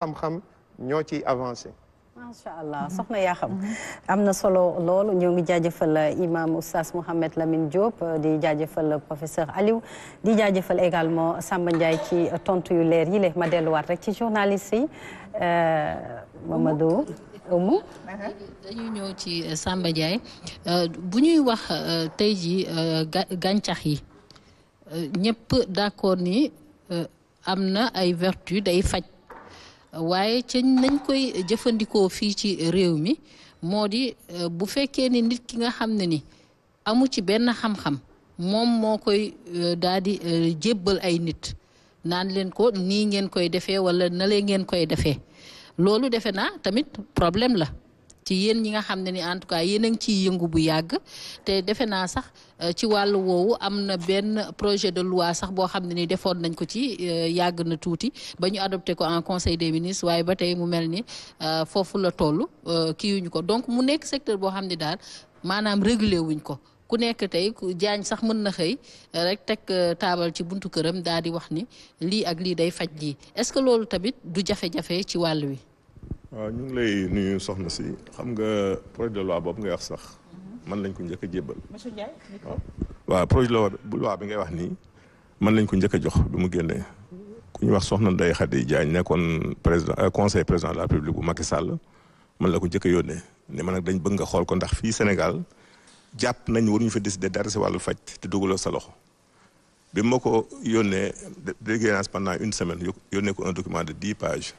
xam-xam ñoo ciy avancé. macha allah soxna yaa xam am na solo loolu ñoo ngi jaajëfal imam oustaz Mouhamed Lamine Diop di jaajëfal professeur Aliou di jaajëfal également Samba Ndiaye ci tontu yu leer yi ma delluwaat rek ci journaliste yi Mamadou Oumou dañuy ñëw ci Samba Ndiaye bu ñuy wax tey ji gàncax yi ñëpp d'accord ni am na ay vertu day faj waaye ca nañ koy jëfandikoo fii ci réew mi moo di bu fekkee ni nit ki nga xam ne ni amu ci benn xam-xam moom moo koy daal di jébbal ay nit naan leen ko nii ngeen koy defee wala nalee ngeen koy defee loolu defe naa tamit problème la ci yéen ñi nga xam ne ni en tout cas yéen a ngi ciy yëngu bu yàgg te defe naa sax ci wàllu woowu am na benn projet de loi sax boo xam ne ni defoon nañ ko ci yàgg na tuuti ba ñu adopté ko en conseil des ministres waaye ba tey mu mel ni foofu la toll kiiwuñu ko donc mu nekk secteur boo xam ne daal maanaam réguler wuñ ko ku nekk tey jaañ sax mën na xëy rek teg taabal ci buntu këram daal di wax ni lii ak lii day faj lii est-ce que loolu tamit du jafe-jafe ci wàll wi. waaw ñu ngi lay nuyu soxna si xam nga projet de loi boobu ngay wax sax man lañ ko njëkk a jébbal. monsieur Ndiaye. waaw projet de loi bi ngay wax nii man lañ ko njëkk a jox bi mu génnee ku ñuy wax soxna Ndeye Khady Diagne nekkoon président conseil président de la République bu Macky Sall man la ko njëkk a yónnee ne ma nag dañ bëgg nga xool ko ndax fii Sénégal jàpp nañ waruñu fa décider dara si wàllu faj te dugaloo sa loxo bi ma ko yónnee liggéey naa pendant une semaine yónnee ko un document de 10 pages.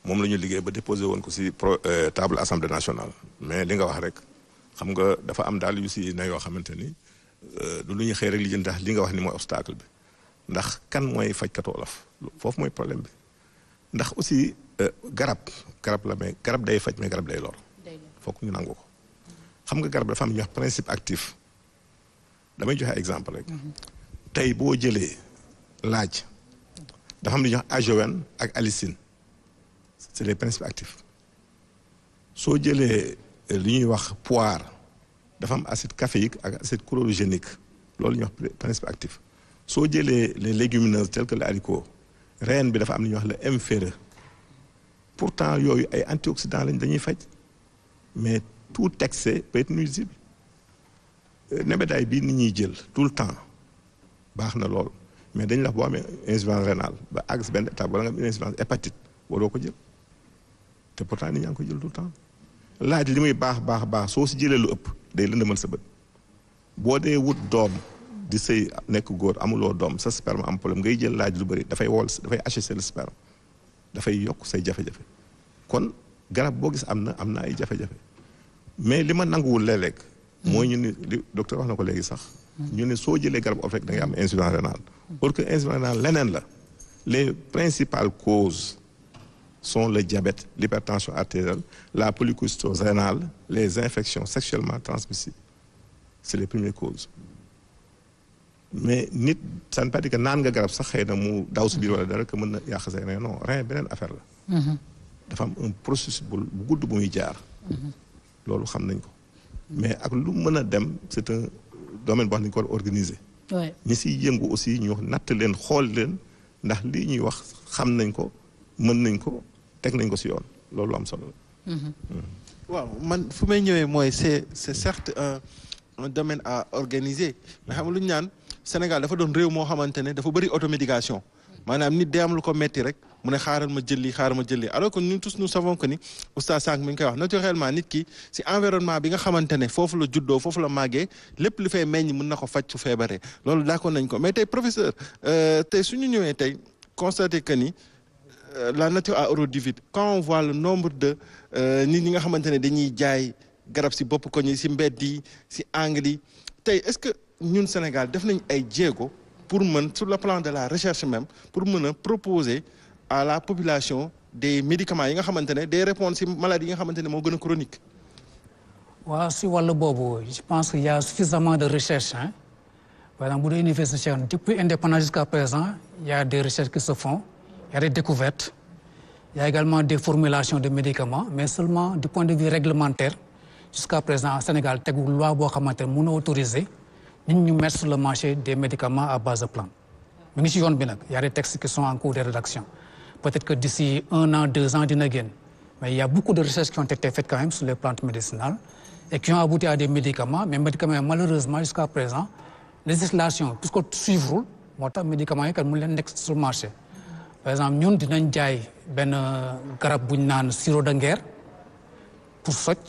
moom la ñu liggéey ba déposé woon ko si table assemblée nationale mais li nga wax rek xam nga dafa am daal yu si na yoo xamante ni du lu ñuy xëy rek li jënd ndax li nga wax ni mooy obstacle bi ndax kan mooy fajkatu olof foofu mooy problème bi ndax aussi garab la mais garab day faj mais garab day lor foog ñu nangu ko xam nga garab dafa am ñuy wax principe actif damay joxe exemple rek tey boo jëlee laaj dafa am lu ñuy wax AGON ak allicine c'est les principes actifs soo jëlee li ñuy wax poire dafa am acide caféique ak acide chlorogénique loolu ñuy wax principe actif soo jëlee les légumineuses telles que le haricot reen bi dafa am li ñuy wax le M ferreux pourtant yooyu ay antioxydants lañ dañuy faj mais tout excès peut être nuisible nebedaay bii nit ñuy jël tout le temps baax na lool mais dañ la wax boo amee insuffisance rénale ba àgg si benn étape wala nga am insuffisance hépatite waroo ko jël te pourtant nit ñaa ngi ko jël tout le temps laaj li muy baax soo si jëlee lu ëpp day lëndëmal sa bët boo dee wut doom di sëy nekk góor amuloo doom sa sperme am problème ngay jël laaj lu bëri dafay dafay hacher le sperme dafay yokk say jafe-jafe kon garab boo gis am na ay jafe-jafe mais li ma nanguwul léeg-léeg mooy ñu ni li docteur wax na ko léegi sax ñu ne soo jëlee garab of rek da ngay am insuffisance rénale parce que insuffisance rénale leneen la les principales causes sont le diabète, l'hypertension artérielle, la polycystose rénale, les infections sexuellement transmissibles. C'est les premières causes. Mais nit ça ne veut pas dire que naan nga garab sax xëy na mu daw si biir wala dara que mën na yàq say rein non rein beneen affaire la. dafa am un processus bu gudd bu muy jaar. loolu xam nañ ko. mais ak lu mën a dem c'est un domaine boo xam ne dañu ko war a organiser. ñi siy yëngu aussi ñu wax natt leen xool leen ndax lii ñuy wax xam nañ ko mën nañ ko. teg nañ ko si yoon loolu am solo la. waaw man fu may ñëwee mooy c'est certes un domaine à organiser mais xam nga lu ñu naan Sénégal dafa doon réew moo xamante ne dafa bëri automédication maanaam nit day am lu ko metti rek mu ne xaaral ma jël lii alors que ñun tous nous savons que ni oustaz Sànq mi ngi koy wax naturellement nit ki si environnement bi nga xamante ne foofu la juddoo foofu la màggee lépp lu fay meññ mën na ko faj su feebaree loolu d'accord nañ ko mais tey professeur tey suñu ñëwee tey constaté que ni. La nature a horreur du vide quand on voit le nombre de nit ñi nga xamante ne dañuy jaay garab si bopp ko ñi si mbedd yi si angle yi tey est-ce que ñun Sénégal def nañ ay jéego pour mën sur le plan de la recherche même pour mën a proposer à la population des médicaments yi nga xamante ne day répondre si maladies yi nga xamante ne moo gën a chronique. waaw si wàllu boobu je pense qu'il y a suffisamment de recherche hein par exemple bu dee université Cheikh Anta depuis indépendance jusqu'à présent il y a des recherches qui se font. Il y a des découvertes, il y a également des formulations de médicaments, mais seulement du point de vue réglementaire. Jusqu'à présent, au Sénégal, il y a une loi qui a autorisé de mettre sur le marché des médicaments à base de plantes. Mais il y a des textes qui sont en cours de rédaction. peut-être que d'ici 1 an, 2 ans, dina génn. Mais il y a beaucoup de recherches qui ont été faites quand même sur les plantes médicinales et qui ont abouti à des médicaments. Mais médicaments, malheureusement, jusqu'à présent, législation, puisque suivre, les médicaments qui sont sur le marché. Par exemple, nous avons un garab bu naan sirop de guerre pour socc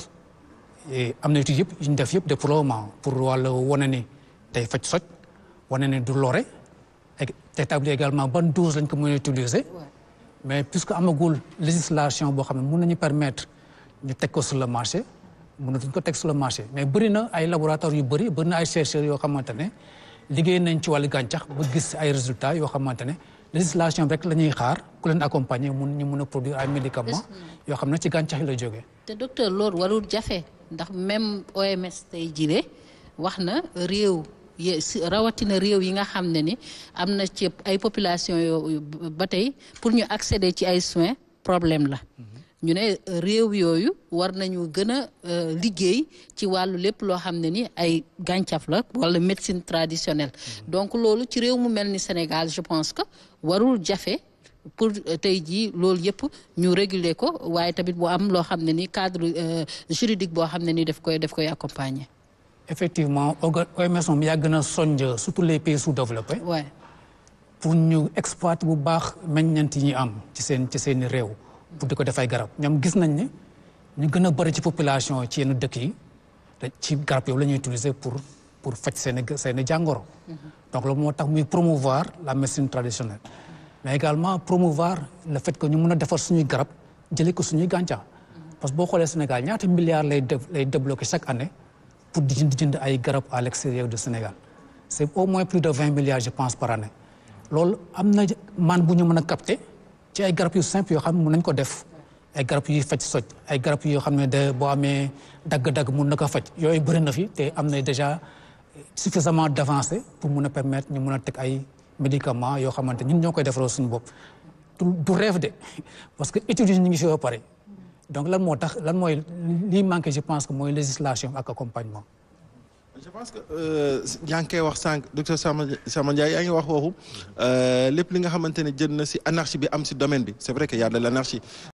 et am na étude yëpp yu ñu def yëpp déploiement pour wàllu wane ni day faj socc wane ni du lore te établir également ban dose lañ ko mën a utiliser. Mais puisque amagul législation boo xam ne mën nañu permettre ñu teg ko sur le marché mënatuñ ko teg sur le marché mais bëri na ay laboratoires yu bëri na ay chercheurs yoo xamante ne liggéey nañ ci wàllu gàncax ba gis ay résultats yoo xamante ne législation rek la ñuy xaar ku leen accompagner ñu mun a produire ay médicaments yoo xam ne ci gàncax yi la jógee. te docteur loolu warul jafe ndax même OMS tey jile wax na réew rawatina réew yi nga xam ne ni am na ci ay population yoo ba tey pour ñu accéder ci ay soins problème la. ñu ne réew yooyu war nañu gën a liggéey ci wàllu lépp loo xam ne ni ay gàncax la wala médecine traditionnelle donc loolu ci réew mu mel ni Sénégal je pense que warul jafe pour tey jii loolu yëpp ñu réguler ko waaye tamit bu am loo xam ne ni cadre juridique boo xam ne ni daf koy accompagner. Effectivement OMS moom yàgg na sonj surtout les pays sous-développés. Ouais. Pour ñu exploiter bu baax meññeent yi ñu am ci seen réew. pour di ko def ay garab ñoom gis nañ ne ñu gën a bëri ci population ci yenn dëkk yi ci garab yow la ñuy utiliser pour faj seen jàngoro. Donc loolu moo tax muy promouvoir la médecine traditionnelle. Mais également promouvoir le fait que ñu mën a defar suñuy garab jëlee ko suñuy gàncax. Parce que boo xoolee Sénégal ñaata milliards lay débloqué chaque année pour di jënd ay garab à l'extérieur du Sénégal. C'est au moins plus de 20 milliards je pense par année. Loolu am na man bu ñu mën a capter. ci ay garab yu simple yoo xam ne mën nañ ko def ay garab yuy faj soj ay garab yoo xam ne de boo amee dagg-dagg mun na ko faj yooyu bëri na fi te am na déjà suffisamment d'avancé pour mun a permettre ñu mun a teg ay médicaments yoo xamante ñun ñoo koy defaroo suñu bopp du rêve de parce que études yi ñu ngi fi ba pare donc lan mooy lii manqué je pense que mooy législation ak accompagnement. Je pense que yaa ngi koy wax sànq docteur Samba Ndiaye yaa ngi wax waxu lépp li nga xamante ne jën na si anarchie bi am si domaine bi c'est vrai que y a de l'anarchie